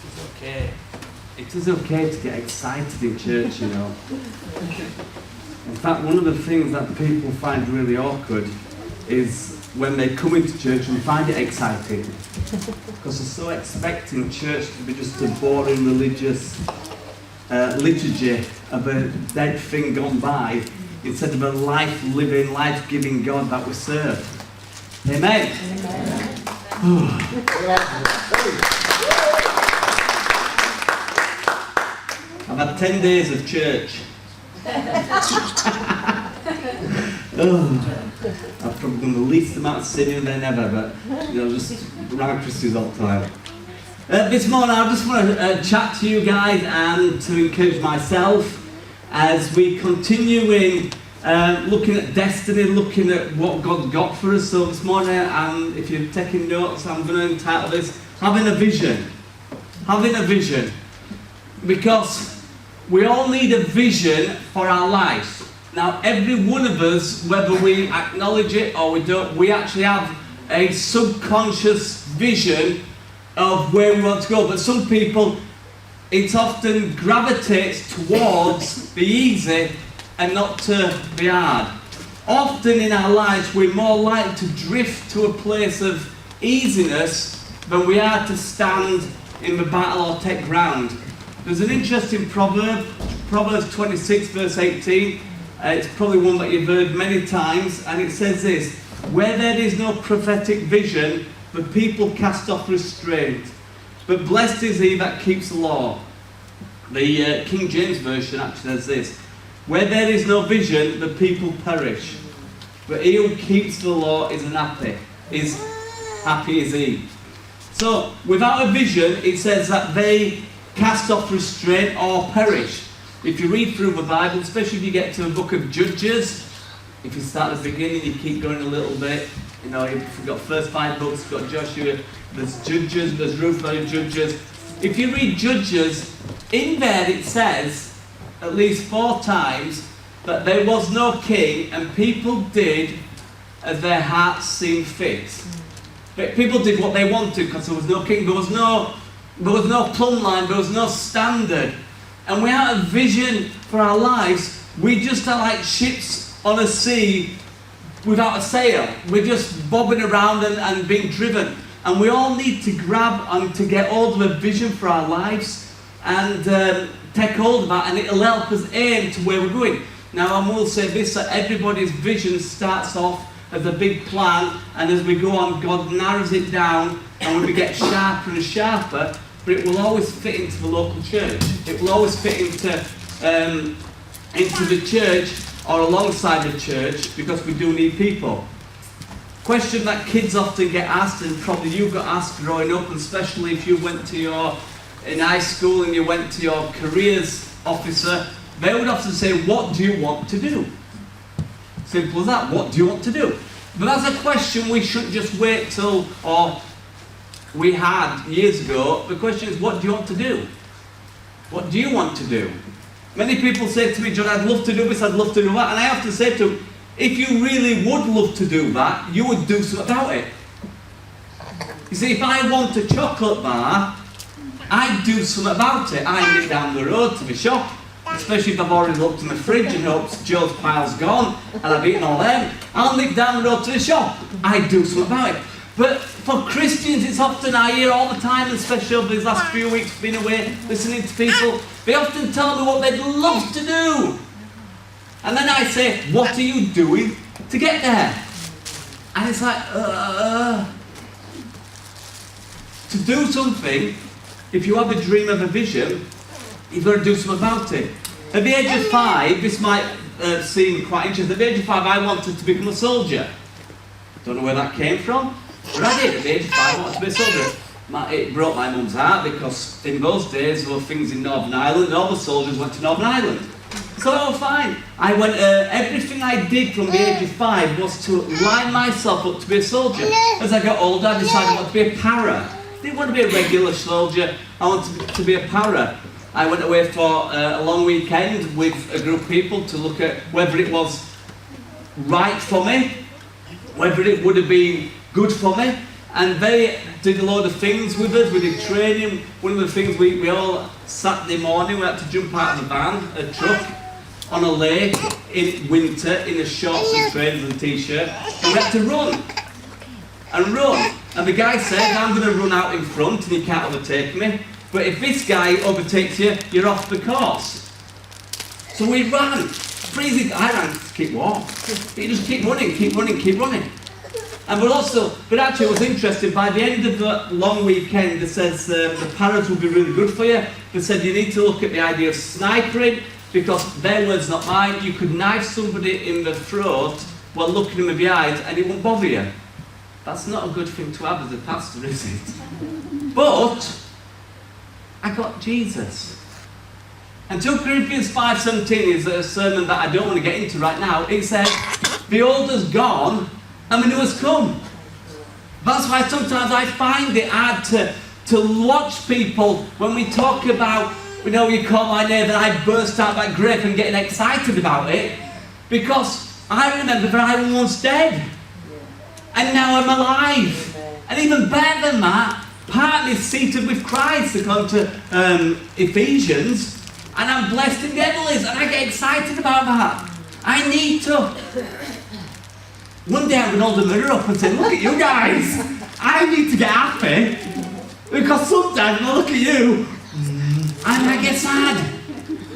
It's okay. It is okay to get excited in church, you know. In fact, one of the things that people find really awkward is when they come into church and find it exciting. Because they're so expecting church to be just a boring religious liturgy of a dead thing gone by, instead of a life-living, life-giving God that we serve. Amen? I've had 10 days of church. I've probably done the least amount of sinning than ever, but you know, just around Christians all the time. This morning I just want to chat to you guys and to encourage myself as we continue in looking at destiny, looking at what God's got for us. So this morning, if you're taking notes, I'm going to entitle this, Having a Vision. Having a Vision. Because we all need a vision for our life. Now, every one of us, whether we acknowledge it or we don't, we actually have a subconscious vision of where we want to go. But some people, it often gravitates towards the easy and not to the hard. Often in our lives, we're more likely to drift to a place of easiness than we are to stand in the battle or take ground. There's an interesting proverb, Proverbs 26 verse 18. It's probably one that you've heard many times, and it says this: where there is no prophetic vision, the people cast off restraint, but blessed is he that keeps the law. The King James Version actually says this: where there is no vision, the people perish, but he who keeps the law is happy is he. So, without a vision, it says that they cast off restraint or perish. If you read through the Bible, especially if you get to the book of Judges, if you start at the beginning, you keep going a little bit. You know, you've got first 5 books, you've got Joshua, there's Judges, there's Ruth, there's Judges. If you read Judges, in there it says, at least 4 times, that there was no king and people did as their hearts seemed fit. But people did what they wanted because there was no king, there was no plumb line, there was no standard. And without a vision for our lives, we just are like ships on a sea without a sail. We're just bobbing around and being driven. And we all need to grab and to get hold of a vision for our lives and take hold of that, and it'll help us aim to where we're going. Now, I will say this, that everybody's vision starts off as a big plan, and as we go on, God narrows it down, and we get sharper and sharper, but it will always fit into the local church. It will always fit into the church or alongside the church, because we do need people. Question that kids often get asked, and probably you got asked growing up, and especially if you went to in high school and you went to your careers officer, they would often say, what do you want to do? Simple as that, what do you want to do? But that's a question we shouldn't just wait till, or we had years ago. The question is, what do you want to do? What do you want to do? Many people say to me, John, I'd love to do this, I'd love to do that. And I often say to them, if you really would love to do that, you would do something about it. You see, if I want a chocolate bar, I'd do something about it. I'd nip down the road to the shop, especially if I've already looked in the fridge and hoped Joe's pile's gone and I've eaten all them. I'll nip down the road to the shop. I'd do something about it. But for Christians, it's often, I hear all the time, especially over these last few weeks, being away, listening to people, they often tell me what they'd love to do. And then I say, what are you doing to get there? And it's like, to do something, if you have a dream of a vision, you've got to do something about it. At the age of 5, this might seem quite interesting. At the age of 5, I wanted to become a soldier. Don't know where that came from, but I did. At the age of 5, I wanted to be a soldier. It broke my mum's heart, because in those days there were things in Northern Ireland, and all the soldiers went to Northern Ireland. So that was fine. I went, everything I did from the age of 5 was to line myself up to be a soldier. As I got older, I decided I wanted to be a para. I didn't want to be a regular soldier, I wanted to be a para. I went away for a long weekend with a group of people to look at whether it was right for me, whether it would have been good for me, And they did a load of things with us. We did training. One of the things we all, Saturday morning, we had to jump out of the van, a truck, on a lake in winter in the shorts and trainers and t-shirt. And we had to run. And run. And the guy said, I'm going to run out in front and you can't overtake me. But if this guy overtakes you, you're off the course. So we ran. Freezing. I ran to keep warm. You just keep running, keep running, keep running. And but actually it was interesting, by the end of the long weekend, it says the paras will be really good for you. They said you need to look at the idea of snipering, because their words, not mine. You could knife somebody in the throat while looking them in the eyes and it won't bother you. That's not a good thing to have as a pastor, is it? But I got Jesus. And 2 Corinthians 5:17 is a sermon that I don't want to get into right now. It says, the old has gone and the new has come. That's why sometimes I find it hard to watch people when we talk about, you call my name, and I burst out like grape and getting excited about it, because I remember that I was once dead and now I'm alive. And even better than that, partly seated with Christ, according to Ephesians, and I'm blessed in devilies, and I get excited about that. I need to. One day I'm going to hold the mirror up and say, look at you guys. I need to get happy, because sometimes when I look at you, and I get sad.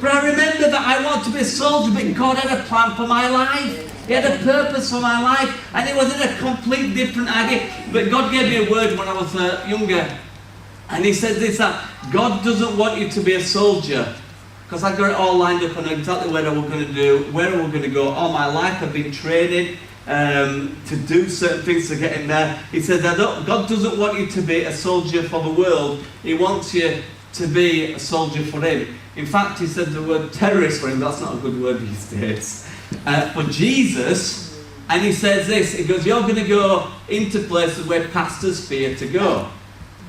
But I remember that I want to be a soldier, but God had a plan for my life. He had a purpose for my life, and it wasn't a complete different idea. But God gave me a word when I was younger, and He said this, that God doesn't want you to be a soldier, because I got it all lined up on exactly what I was going to do, where I was going to go. All my life I've been training to do certain things to get in there. He said that God doesn't want you to be a soldier for the world. He wants you to be a soldier for Him. In fact, He said the word terrorist for Him. That's not a good word these days. For Jesus, and He says this, He goes, you're going to go into places where pastors fear to go.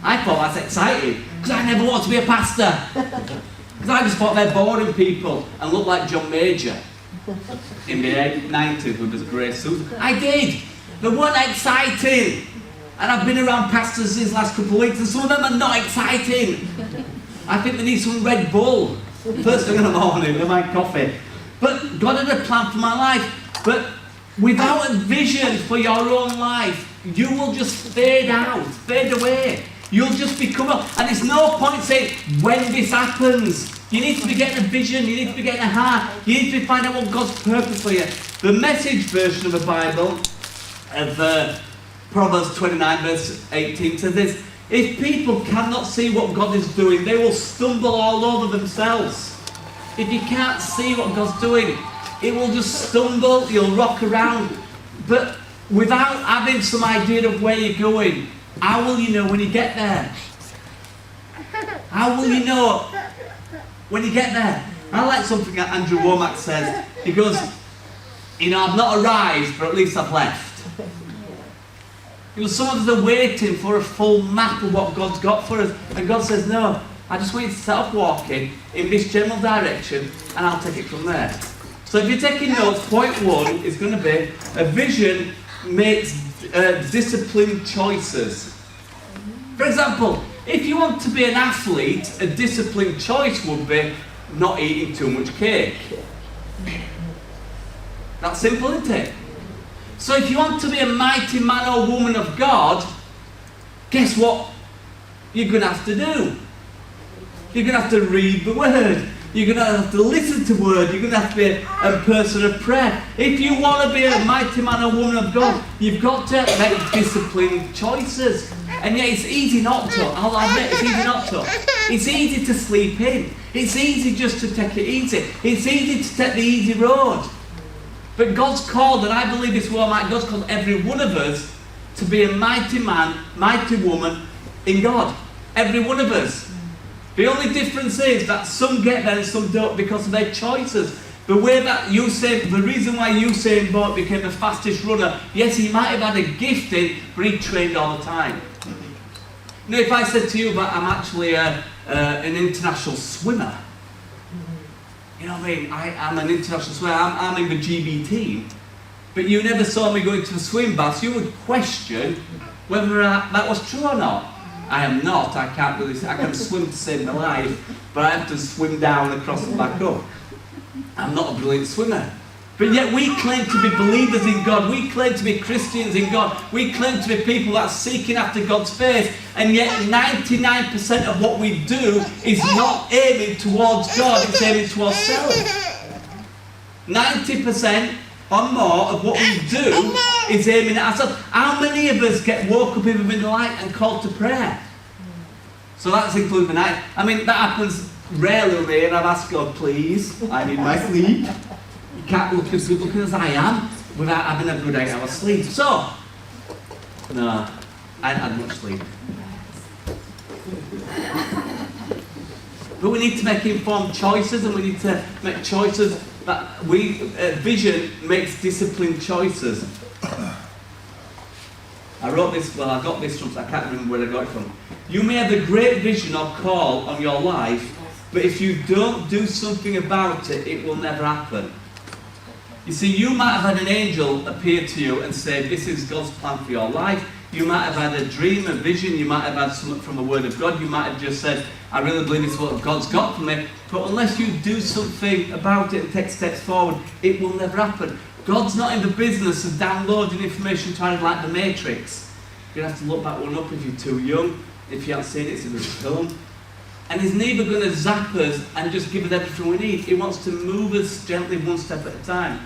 I thought that's exciting, because I never want to be a pastor. Because I just thought they're boring people and look like John Major in the 90s with his grey suit. I did. They weren't exciting. And I've been around pastors these last couple of weeks, and some of them are not exciting. I think they need some Red Bull first thing in the morning with my coffee. But God had a plan for my life. But without a vision for your own life, you will just fade out, fade away. You'll just become and it's no point saying when this happens. You need to be getting a vision, you need to be getting a heart, you need to find out what God's purpose for you. The Message version of the Bible, of Proverbs 29 verse 18 says this, if people cannot see what God is doing, they will stumble all over themselves. If you can't see what God's doing, it will just stumble, you'll rock around. But without having some idea of where you're going, how will you know when you get there? How will you know when you get there? I like something that Andrew Womack says. He goes, I've not arrived, but at least I've left. Some of us are waiting for a full map of what God's got for us. And God says, no, I just want you to start walking in this general direction, and I'll take it from there. So if you're taking notes, point 1 is going to be, a vision makes disciplined choices. For example, if you want to be an athlete, a disciplined choice would be not eating too much cake. That's simple, isn't it? So if you want to be a mighty man or woman of God, guess what you're going to have to do? You're going to have to read the Word. You're going to have to listen to Word. You're going to have to be a person of prayer. If you want to be a mighty man or woman of God, you've got to make disciplined choices. And yet it's easy not to. I'll admit, it's easy not to. It's easy to sleep in. It's easy just to take it easy. It's easy to take the easy road. But God's called, and I believe this well, God's called every one of us to be a mighty man, mighty woman in God. Every one of us. The only difference is that some get there and some don't because of their choices. The way that the reason why Usain Bolt became the fastest runner, yes, he might have had a gifting, but he trained all the time. Now, if I said to you that I'm actually an international swimmer, you know what I mean? I'm an international swimmer, I'm in the GB team, but you never saw me going to the swim baths, you would question whether that was true or not. I am not. I can swim to save my life, but I have to swim down across and back up. I'm not a brilliant swimmer. But yet we claim to be believers in God. We claim to be Christians in God. We claim to be people that are seeking after God's face. And yet 99% of what we do is not aiming towards God. It's aiming towards self. 90% or more of what we do is aiming at ourselves. How many of us get woke up in the middle of the night and called to prayer? So that's including the night. I mean, that happens rarely with me, and I've asked God, please, I need my sleep. You can't look as good looking as I am without having a good 8 hours sleep. So, no, I hadn't had much sleep. But we need to make informed choices, and we need to make choices that vision makes disciplined choices. I wrote this, well, I got this from, I can't remember where I got it from. You may have a great vision or call on your life, but if you don't do something about it, it will never happen. You see, you might have had an angel appear to you and say, this is God's plan for your life. You might have had a dream, a vision. You might have had something from the Word of God. You might have just said, I really believe this is what God's got for me. But unless you do something about it and take steps forward, it will never happen. God's not in the business of downloading information trying to like the Matrix. You're going to have to look that one up if you're too young. If you haven't seen it, it's a good film. And He's neither going to zap us and just give us everything we need. He wants to move us gently one step at a time.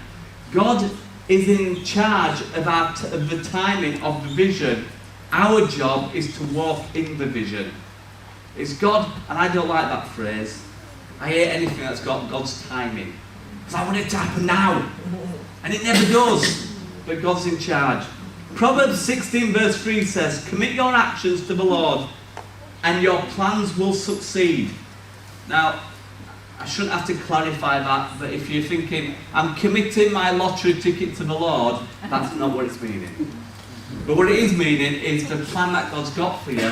God is in charge of the timing of the vision. Our job is to walk in the vision. It's God, and I don't like that phrase. I hate anything that's got God's timing. Because I want it to happen now. And it never does. But God's in charge. Proverbs 16 verse 3 says, commit your actions to the Lord, and your plans will succeed. Now, I shouldn't have to clarify that, but if you're thinking, I'm committing my lottery ticket to the Lord, that's not what it's meaning. But what it is meaning is the plan that God's got for you,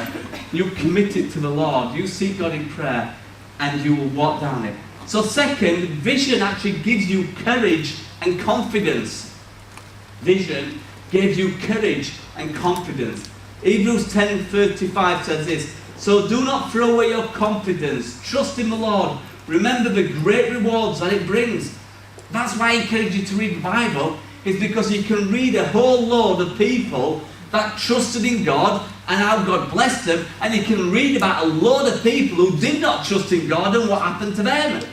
you commit it to the Lord, you seek God in prayer, and you will walk down it. So second, vision actually gives you courage and confidence. Vision gives you courage and confidence. Hebrews 10:35 says this, so do not throw away your confidence, trust in the Lord. Remember the great rewards that it brings. That's why I encourage you to read the Bible, is because you can read a whole load of people that trusted in God and how God blessed them, and you can read about a load of people who did not trust in God and what happened to them.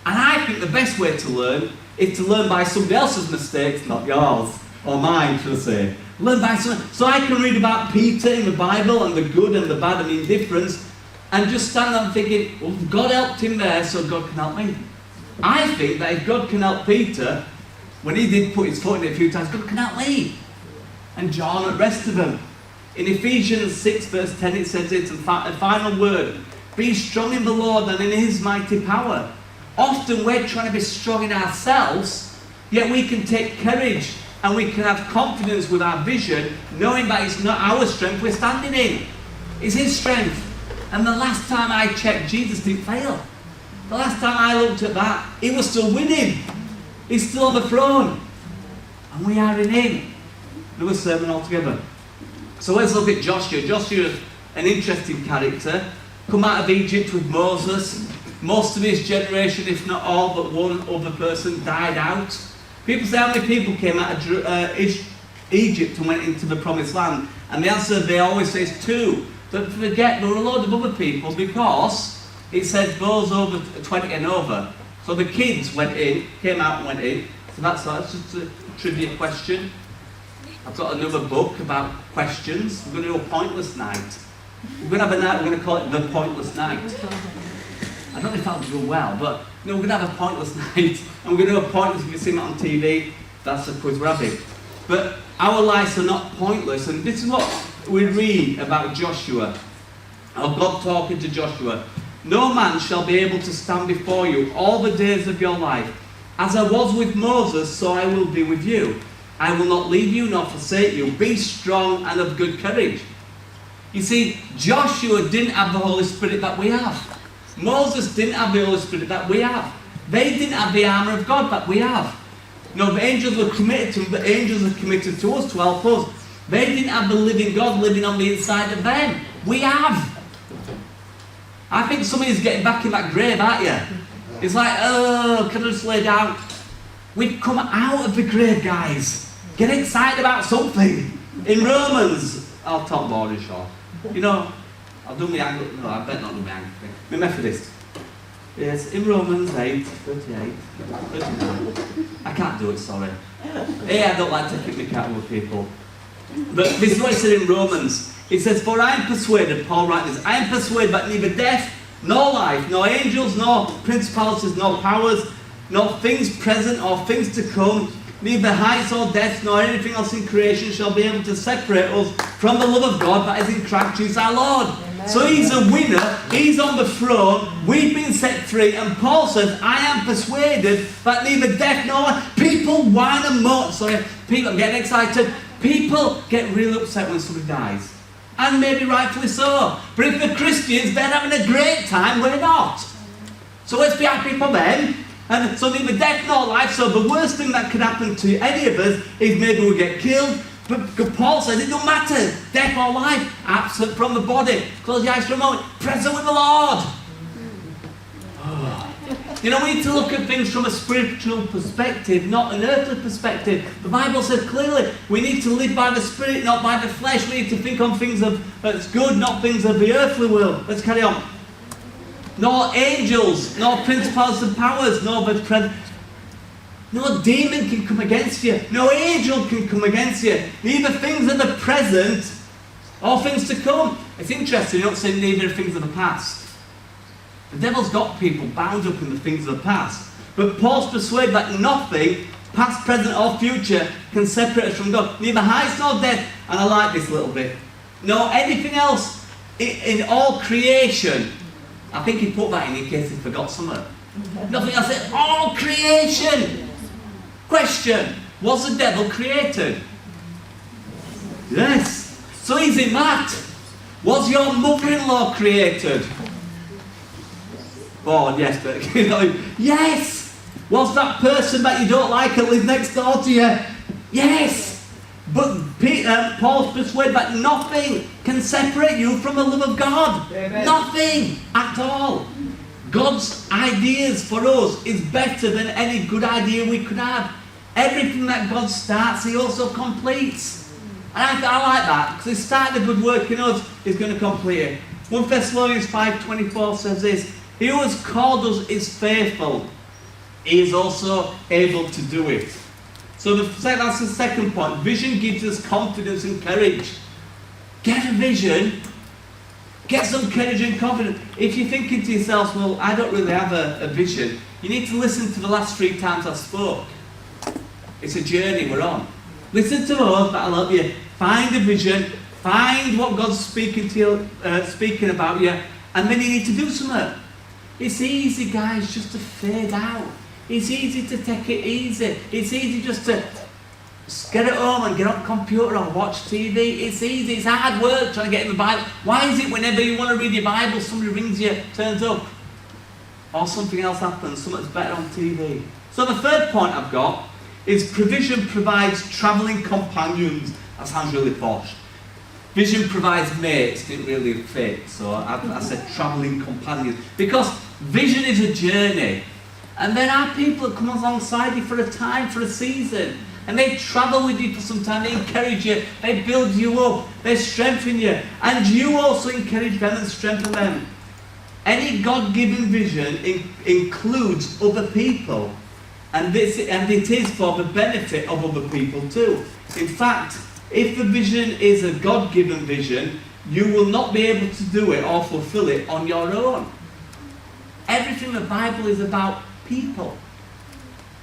And I think the best way to learn is to learn by somebody else's mistakes, not yours, or mine, should I say. Learn by someone. So I can read about Peter in the Bible and the good and the bad and the indifference, and just stand there thinking, well, God helped him there, so God can help me. I think that if God can help Peter, when he did put his foot in it a few times, God can help me. And John and the rest of them. In Ephesians 6 verse 10 it says it's a final word. Be strong in the Lord and in His mighty power. Often we're trying to be strong in ourselves, yet we can take courage and we can have confidence with our vision, knowing that it's not our strength we're standing in. It's His strength. And the last time I checked, Jesus didn't fail. The last time I looked at that, He was still winning. He's still on the throne. And we are in Him. Another sermon altogether. So let's look at Joshua. Joshua's an interesting character. Come out of Egypt with Moses. Most of his generation, if not all but one other person, died out. People say, how many people came out of Egypt and went into the promised land? And the answer they always say is 2. Don't forget, there were a load of other people, because it says those over 20 and over. So the kids went in, came out and went in. So that's just a trivia question. I've got another book about questions. We're going to do a pointless night. We're going to have a night, we're going to call it The Pointless Night. I don't know if that'll do well, but we're going to have a pointless night. And we're going to do a pointless, if you've seen it on TV, that's a quiz we're having. But our lives are not pointless, and this is what we read about Joshua. Or God talking to Joshua. No man shall be able to stand before you all the days of your life. As I was with Moses, so I will be with you. I will not leave you nor forsake you. Be strong and of good courage. You see, Joshua didn't have the Holy Spirit that we have. Moses didn't have the Holy Spirit that we have. They didn't have the armour of God that we have. No, the angels were committed to them, the angels are committed to us to help us. They didn't have the living God living on the inside of them. We have. I think somebody's getting back in that grave, aren't you? It's like, oh, can I just lay down? We've come out of the grave, guys. Get excited about something. In Romans, I'll talk more in short. You know, I'll do my angle. No, I better not do my angle thing. My Methodist. Yes, in Romans 8, 38, 39. I can't do it, sorry. Hey, I don't like taking my cat with people. But this is what it said in Romans. It says, for I am persuaded, Paul writes this, I am persuaded that neither death, nor life, nor angels, nor principalities, nor powers, nor things present or things to come, neither heights or depths, nor anything else in creation shall be able to separate us from the love of God that is in Christ Jesus our Lord. Amen. So he's a winner, he's on the throne, we've been set free, and Paul says, I am persuaded that neither death nor people whine and moan. Sorry, people get excited. People get really upset when somebody dies. And maybe rightfully so. But if they're Christians, they're having a great time, we're not. So let's be happy for them. And so neither death nor life. So the worst thing that could happen to any of us is maybe we get killed. But Paul says it don't matter. Death or life, absent from the body. Close your eyes for a moment. Present with the Lord. Oh. You know, we need to look at things from a spiritual perspective, not an earthly perspective. The Bible says clearly we need to live by the Spirit, not by the flesh. We need to think on things that's good, not things of the earthly world. Let's carry on. Nor angels, nor principalities and powers, nor the present. No demon can come against you. No angel can come against you. Neither things of the present or things to come. It's interesting, you don't say neither things of the past. The devil's got people bound up in the things of the past. But Paul's persuaded that nothing, past, present or future, can separate us from God. Neither heights nor depth. And I like this a little bit. No, anything else in all creation. I think he put that in case he forgot something. Nothing else in all creation. Question. Was the devil created? Yes. So he's in that. Was your mother-in-law created? Born, yes, but you know, yes. Was that person that you don't like that lives next door to you? Yes. But Paul's persuaded that nothing can separate you from the love of God. Amen. Nothing at all. God's ideas for us is better than any good idea we could have. Everything that God starts, he also completes. And I like that, because he started a good work in us, he's going to complete it. 1 Thessalonians 5:24 says this, he who has called us is faithful. He is also able to do it. So that's the second point. Vision gives us confidence and courage. Get a vision. Get some courage and confidence. If you're thinking to yourself, well, I don't really have a vision, you need to listen to the last 3 times I spoke. It's a journey we're on. Listen to those, that'll help you find a vision, find what God's speaking to you, speaking about you, and then you need to do something. It's easy, guys, just to fade out. It's easy to take it easy. It's easy just to get at home and get on the computer or watch TV. It's easy. It's hard work trying to get in the Bible. Why is it whenever you want to read your Bible, somebody rings you, turns up, or something else happens, something's better on TV? So the third point I've got is provision provides travelling companions. That sounds really posh. Vision provides mates, didn't really fit, so I said travelling companions. Because vision is a journey. And there are people that come alongside you for a time, for a season. And they travel with you for some time, they encourage you, they build you up, they strengthen you. And you also encourage them and strengthen them. Any God-given vision includes other people. And it is for the benefit of other people too. In fact, if the vision is a God-given vision, you will not be able to do it or fulfill it on your own. Everything in the Bible is about people.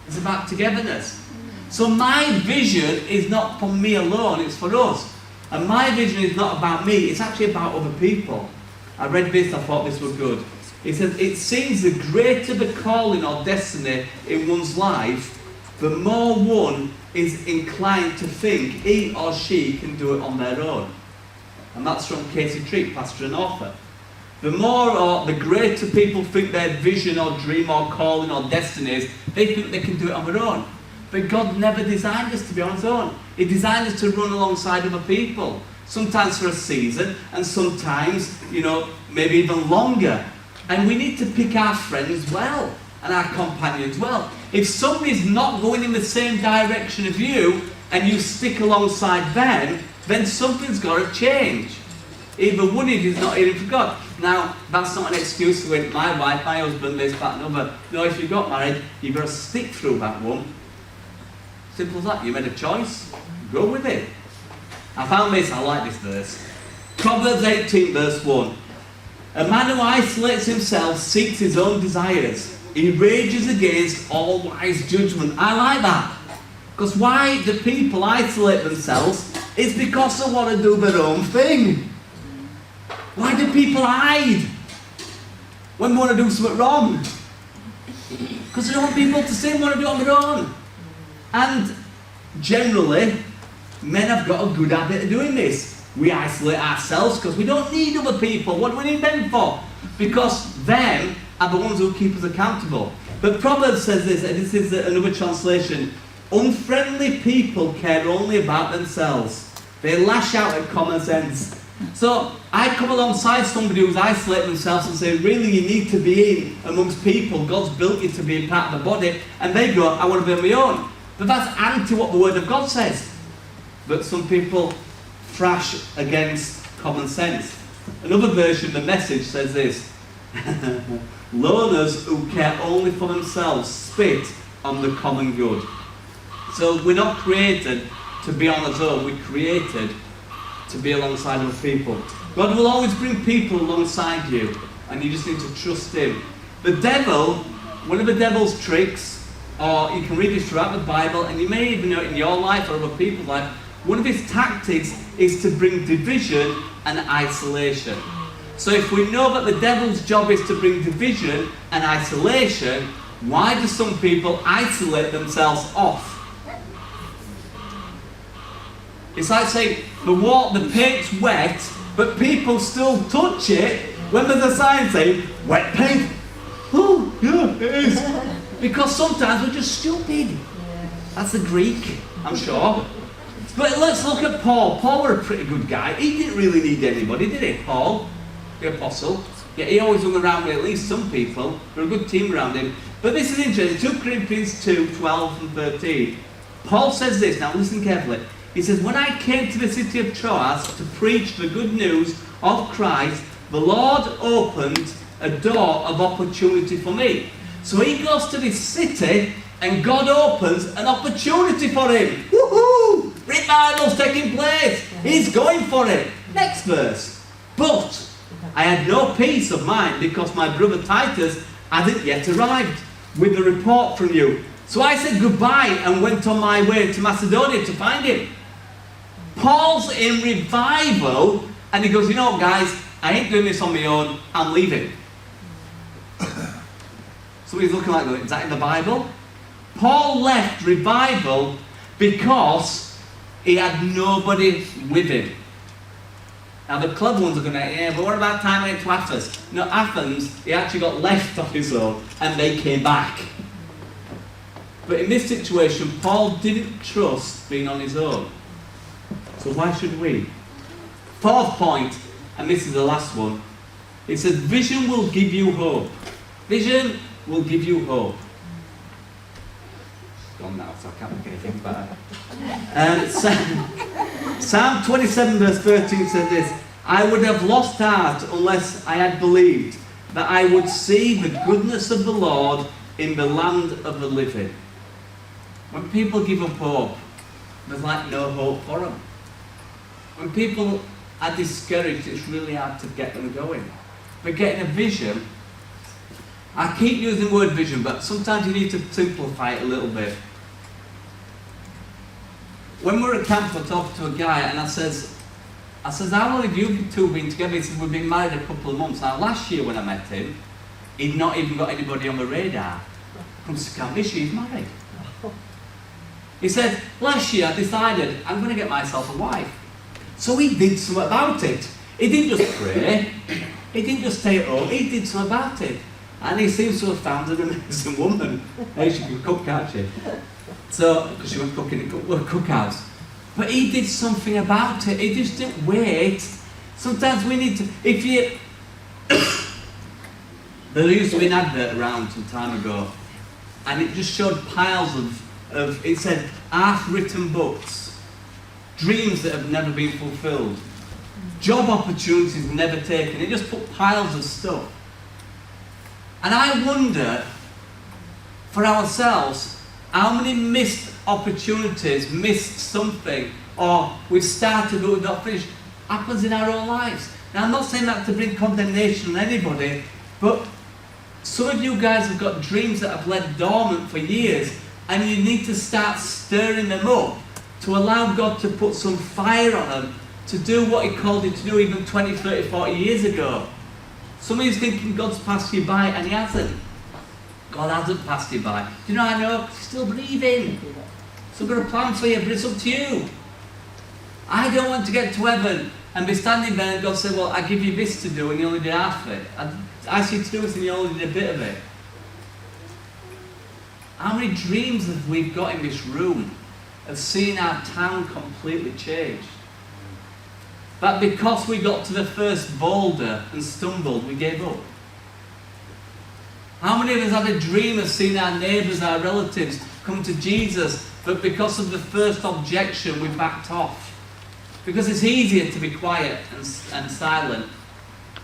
It's about togetherness. So my vision is not for me alone, it's for us. And my vision is not about me, it's actually about other people. I read this, I thought this was good. It says, it seems the greater the calling or destiny in one's life, the more one is inclined to think he or she can do it on their own. And that's from Casey Treat, pastor and author. The more or the greater people think their vision or dream or calling or destiny is, they think they can do it on their own. But God never designed us to be on his own. He designed us to run alongside other people. Sometimes for a season, and sometimes, maybe even longer. And we need to pick our friends well, and our companions well. If somebody's not going in the same direction of you, and you stick alongside them, then something's got to change. Either one of you is not hearing for God. Now, that's not an excuse to go, my wife, my husband, this, that, and other. No, if you got married, you've got to stick through that one. Simple as that. You made a choice, go with it. I found this, I like this verse. Proverbs 18, verse 1. A man who isolates himself seeks his own desires. He rages against all wise judgment. I like that. Because why do people isolate themselves? It's because they want to do their own thing. Why do people hide when they want to do something wrong? Because they don't want people to see them want to do it on their own. And generally, men have got a good habit of doing this. We isolate ourselves because we don't need other people. What do we need them for? Because them are the ones who keep us accountable. But Proverbs says this, and this is another translation. Unfriendly people care only about themselves. They lash out at common sense. So I come alongside somebody who's isolated themselves and say, really, you need to be in amongst people. God's built you to be a part of the body. And they go, I want to be on my own. But that's anti what the Word of God says. But some people thrash against common sense. Another version, the Message, says this. Loners who care only for themselves spit on the common good. So we're not created to be on our own. We're created to be alongside other people. God will always bring people alongside you, and you just need to trust him. The devil, one of the devil's tricks, or you can read this throughout the Bible, and you may even know it in your life or other people's life, one of his tactics is to bring division and isolation. So if we know that the devil's job is to bring division and isolation, why do some people isolate themselves off? It's like saying the paint's wet, but people still touch it when there's a sign saying, wet paint. Oh, yeah, it is. Because sometimes we're just stupid. That's the Greek, I'm sure. But let's look at Paul. Paul was a pretty good guy. He didn't really need anybody, did he, Paul? The apostle. Yeah, he always hung around with at least some people. There were a good team around him. But this is interesting. 2 Corinthians 2, 12 and 13. Paul says this. Now listen carefully. He says, when I came to the city of Troas to preach the good news of Christ, the Lord opened a door of opportunity for me. So he goes to this city and God opens an opportunity for him. Woohoo! Revival's taking place. He's going for it. Next verse. But I had no peace of mind because my brother Titus hadn't yet arrived with the report from you. So I said goodbye and went on my way to Macedonia to find him. Paul's in revival and he goes, you know what, guys, I ain't doing this on my own, I'm leaving. Somebody's looking like, is that in the Bible? Paul left revival because he had nobody with him. Now the clever ones are going to, yeah, but what about time I went to Athens? No, Athens, he actually got left on his own and they came back. But in this situation, Paul didn't trust being on his own. So why should we? Fourth point, and this is the last one. It says, vision will give you hope. Vision will give you hope. It's gone now, so I can't make anything about it. Psalm 27 verse 13 says this, I would have lost heart unless I had believed that I would see the goodness of the Lord in the land of the living. When people give up hope, there's like no hope for them. When people are discouraged, it's really hard to get them going. But getting a vision, I keep using the word vision, but sometimes you need to simplify it a little bit. When we were at camp, I talked to a guy and I says, how long have you two been together? He said, we've been married a couple of months. Now last year when I met him, he'd not even got anybody on the radar. Comes to camp this year, he's married. He said, last year I decided I'm going to get myself a wife. So he did something about it. He didn't just pray. He didn't just stay at home. He did something about it. And he seems to have found an amazing woman. Hey, she can cook, can't she? So, because she was cooking at cookhouse. But he did something about it. He just didn't wait. Sometimes we need to, if you, there used to be an advert around some time ago, and it just showed piles of it said, half-written books, dreams that have never been fulfilled, job opportunities never taken. It just put piles of stuff. And I wonder, for ourselves, how many missed opportunities, missed something, or we've started but we've not finished, happens in our own lives. Now, I'm not saying that to bring condemnation on anybody, but some of you guys have got dreams that have laid dormant for years, and you need to start stirring them up to allow God to put some fire on them to do what He called you to do even 20, 30, 40 years ago. Some of you thinking God's passed you by, and He hasn't. God hasn't passed you by. Do you know, I know, still breathing. Still got a plan for you, but it's up to you. I don't want to get to heaven and be standing there and God say, well, I give you this to do and you only did half of it. I ask you to do this and you only did a bit of it. How many dreams have we got in this room of seeing our town completely changed? But because we got to the first boulder and stumbled, we gave up. How many of us had a dream of seeing our neighbours, our relatives come to Jesus, but because of the first objection, we backed off? Because it's easier to be quiet and silent.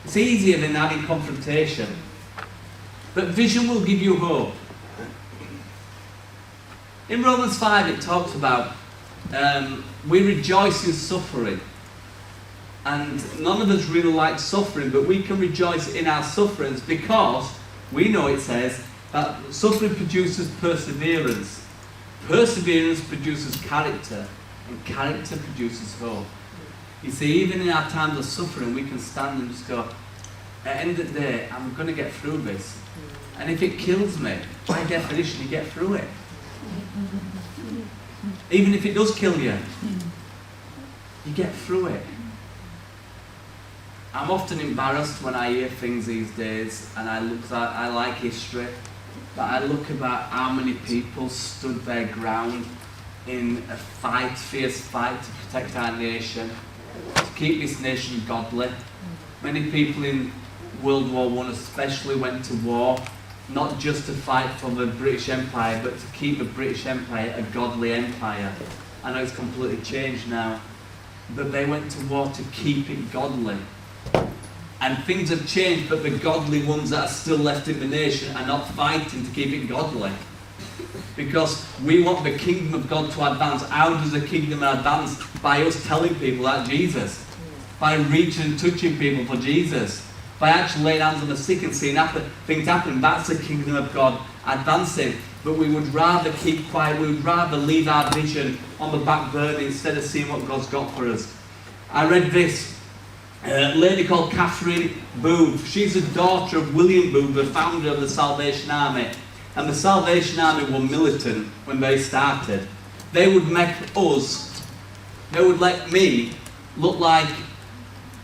It's easier than having confrontation. But vision will give you hope. In Romans 5 it talks about we rejoice in suffering. And none of us really like suffering, but we can rejoice in our sufferings because we know it says that suffering produces perseverance. Perseverance produces character, and character produces hope. You see, even in our times of suffering, we can stand and just go, at the end of the day, I'm going to get through this. And if it kills me, by definition, you get through it. Even if it does kill you, you get through it. I'm often embarrassed when I hear things these days, and I like history, but I look about how many people stood their ground in a fight, fierce fight to protect our nation, to keep this nation godly. Many people in World War I especially went to war, not just to fight for the British Empire, but to keep the British Empire a godly empire. I know it's completely changed now, but they went to war to keep it godly. And things have changed, but the godly ones that are still left in the nation are not fighting to keep it godly. Because we want the kingdom of God to advance. How does the kingdom advance? By us telling people about Jesus. By reaching and touching people for Jesus. By actually laying hands on the sick and seeing things happen. That's the kingdom of God advancing. But we would rather keep quiet. We would rather leave our vision on the back burner instead of seeing what God's got for us. I read this. A lady called Catherine Booth. She's the daughter of William Booth, the founder of the Salvation Army. And the Salvation Army were militant when they started. They would make us, they would let me look like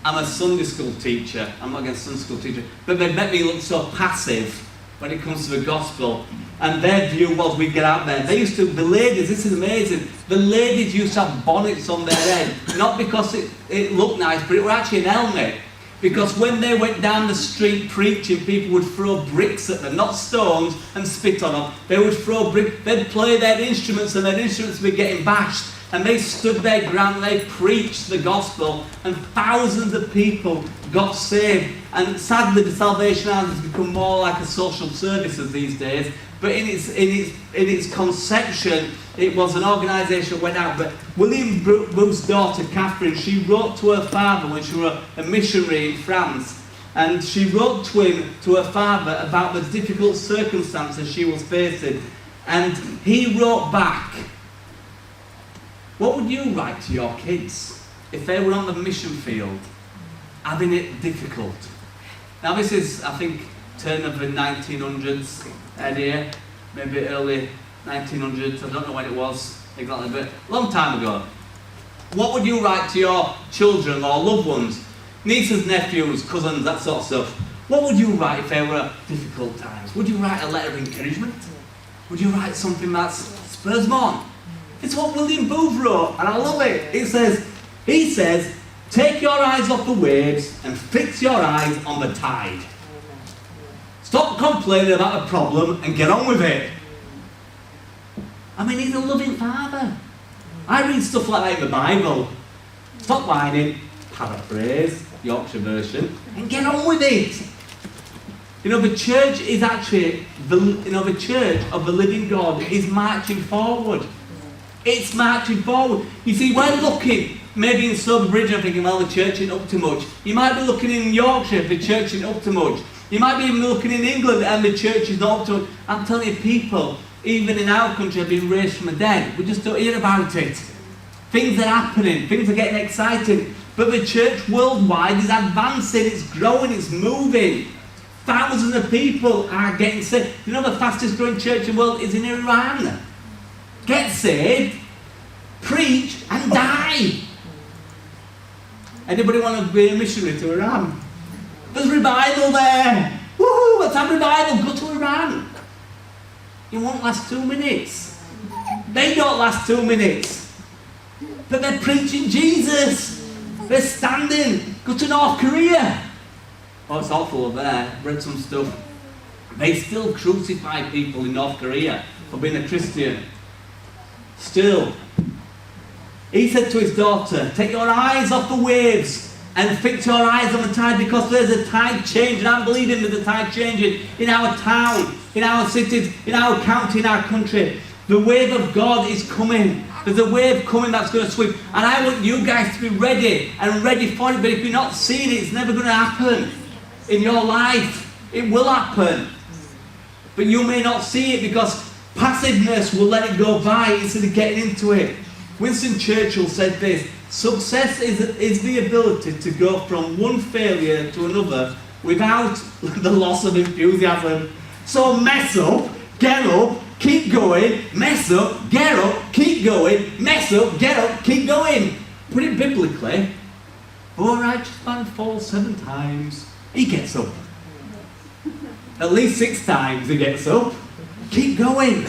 I'm a Sunday school teacher. I'm not against Sunday school teacher. But they'd make me look so passive when it comes to the gospel. And their view was we'd get out there. They used to, the ladies, this is amazing, the ladies used to have bonnets on their head, not because it looked nice, but it was actually an helmet. Because when they went down the street preaching, people would throw bricks at them, not stones, and spit on them. They would throw bricks, they'd play their instruments, and their instruments would be getting bashed. And they stood their ground, they preached the gospel, and thousands of people got saved. And sadly, the Salvation Army has become more like a social services these days. But in its conception, it was an organisation that went out. But William Booth's daughter, Catherine, she wrote to her father when she was a missionary in France. And she wrote to her father about the difficult circumstances she was facing. And he wrote back, what would you write to your kids if they were on the mission field, having it difficult? Now this is, I think, turn of the 1900s idea, maybe early 1900s, I don't know when it was exactly, but a long time ago. What would you write to your children or loved ones, nieces, nephews, cousins, that sort of stuff? What would you write if there were difficult times? Would you write a letter of encouragement? Would you write something that's spurs them on. It's what William Booth wrote, and I love it. He says, take your eyes off the waves and fix your eyes on the tide. Stop complaining about a problem and get on with it. I mean, he's a loving father. I read stuff like that in the Bible. Stop whining, paraphrase, Yorkshire version, and get on with it. You know, the church is actually, the church of the living God is marching forward. It's marching forward. You see, we're looking, maybe in Sober Bridge, I'm thinking, well, the church isn't up to much. You might be looking in Yorkshire, the church isn't up to much. You might be even looking in England and the church is not up to much. I'm telling you, people, even in our country, have been raised from the dead. We just don't hear about it. Things are happening, things are getting exciting. But the church worldwide is advancing, it's growing, it's moving. Thousands of people are getting saved. You know, the fastest growing church in the world is in Iran. Get saved, preach, and die. Anybody want to be a missionary to Iran? There's revival there. Woohoo, let's have revival. Go to Iran. You won't last 2 minutes. They don't last 2 minutes. But they're preaching Jesus. They're standing. Go to North Korea. Oh, it's awful over there. Read some stuff. They still crucify people in North Korea for being a Christian. Still. He said to his daughter, take your eyes off the waves and fix your eyes on the tide, because there's a tide change, and I'm believing there's a tide changing in our town, in our cities, in our county, in our country. The wave of God is coming. There's a wave coming that's going to sweep. And I want you guys to be ready and ready for it. But if you're not seeing it, it's never going to happen in your life. It will happen. But you may not see it because passiveness will let it go by instead of getting into it. Winston Churchill said this: success is the ability to go from one failure to another without the loss of enthusiasm. So mess up, get up, keep going, mess up, get up, keep going, mess up, get up, keep going. Put it biblically, though a righteous man falls 7 times, he gets up. At least 6 times he gets up. Keep going.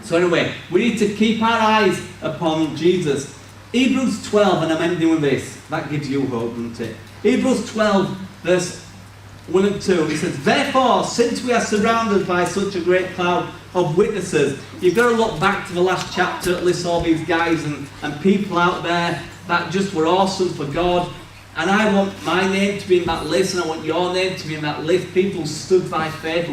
So anyway, we need to keep our eyes upon Jesus. Hebrews 12, and I'm ending with this. That gives you hope, doesn't it? Hebrews 12, verse 1 and 2. It says, therefore, since we are surrounded by such a great cloud of witnesses, you've got to look back to the last chapter. It lists all these guys and people out there that just were awesome for God. And I want my name to be in that list, and I want your name to be in that list. People who stood by faith,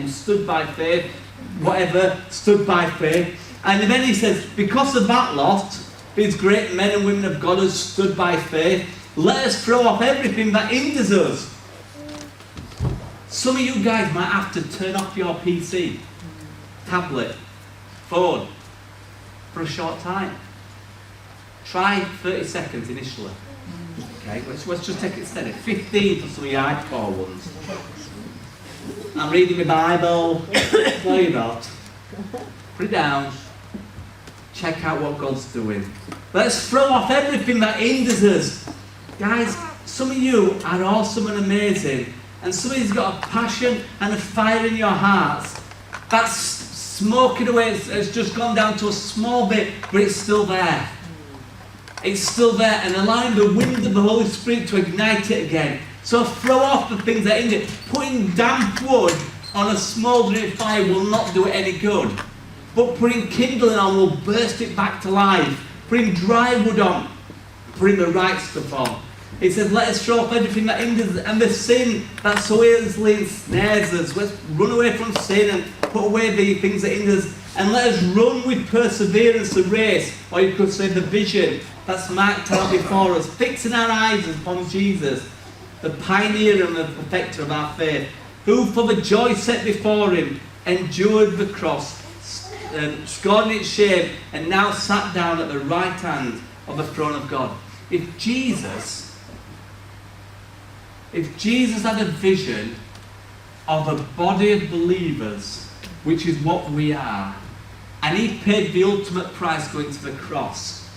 whatever, stood by faith. And then he says, because of that lot, these great men and women of God who stood by faith, let us throw off everything that hinders us. Some of you guys might have to turn off your PC, tablet, phone, for a short time. Try 30 seconds initially. Okay, let's just take it steady. 15 for some of your hardcore ones. I'm reading my Bible. No, you're not. Put it down. Check out what God's doing. Let's throw off everything that hinders us. Guys, some of you are awesome and amazing. And some of you's got a passion and a fire in your hearts. That's smoking away. It's just gone down to a small bit, but it's still there. It's still there, and allowing the wind of the Holy Spirit to ignite it again. So throw off the things that hinder. Putting damp wood on a smouldering fire will not do it any good. But putting kindling on will burst it back to life. Putting dry wood on, putting the right stuff on. It says, let us throw off everything that hinders us and the sin that so easily ensnares us. Let's run away from sin and put away the things that hinder us. And let us run with perseverance the race, or you could say the vision that's marked out before us, fixing our eyes upon Jesus, the pioneer and the perfecter of our faith, who for the joy set before him endured the cross, scorning its shame, and now sat down at the right hand of the throne of God. If Jesus had a vision of a body of believers, which is what we are, and he paid the ultimate price going to the cross,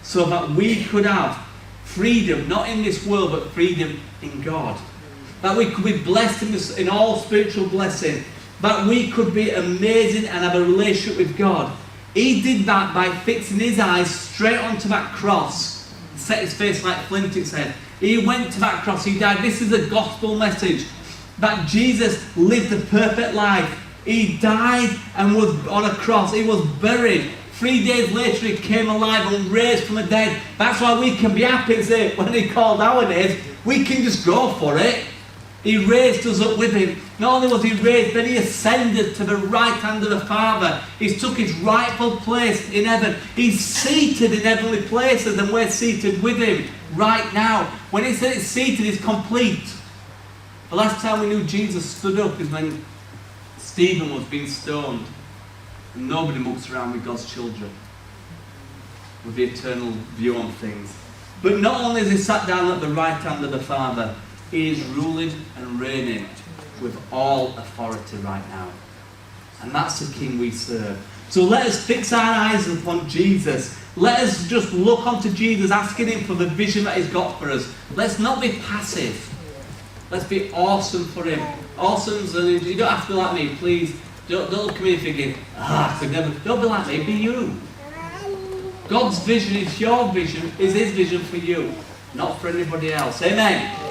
so that we could have freedom, not in this world, but freedom in God. That we could be blessed in all spiritual blessing. That we could be amazing and have a relationship with God. He did that by fixing his eyes straight onto that cross. Set his face like flint, it said. He went to that cross, he died. This is a gospel message. That Jesus lived a perfect life. He died and was on a cross. He was buried. 3 days later he came alive and raised from the dead. That's why we can be happy and say, when he called our names, we can just go for it. He raised us up with him. Not only was he raised, then he ascended to the right hand of the Father. He's took his rightful place in heaven. He's seated in heavenly places, and we're seated with him right now. When he says it's seated, it's complete. The last time we knew Jesus stood up is when Stephen was being stoned. And nobody mucks around with God's children, with the eternal view on things. But not only is he sat down at the right hand of the Father, he is ruling and reigning with all authority right now. And that's the King we serve. So let us fix our eyes upon Jesus. Let us just look onto Jesus, asking him for the vision that he's got for us. Let's not be passive. Let's be awesome for him. Awesome, so you don't have to be like me, please. Don't look at me thinking, I could never. Don't be like me, be you. God's vision is your vision, is his vision for you, not for anybody else. Amen.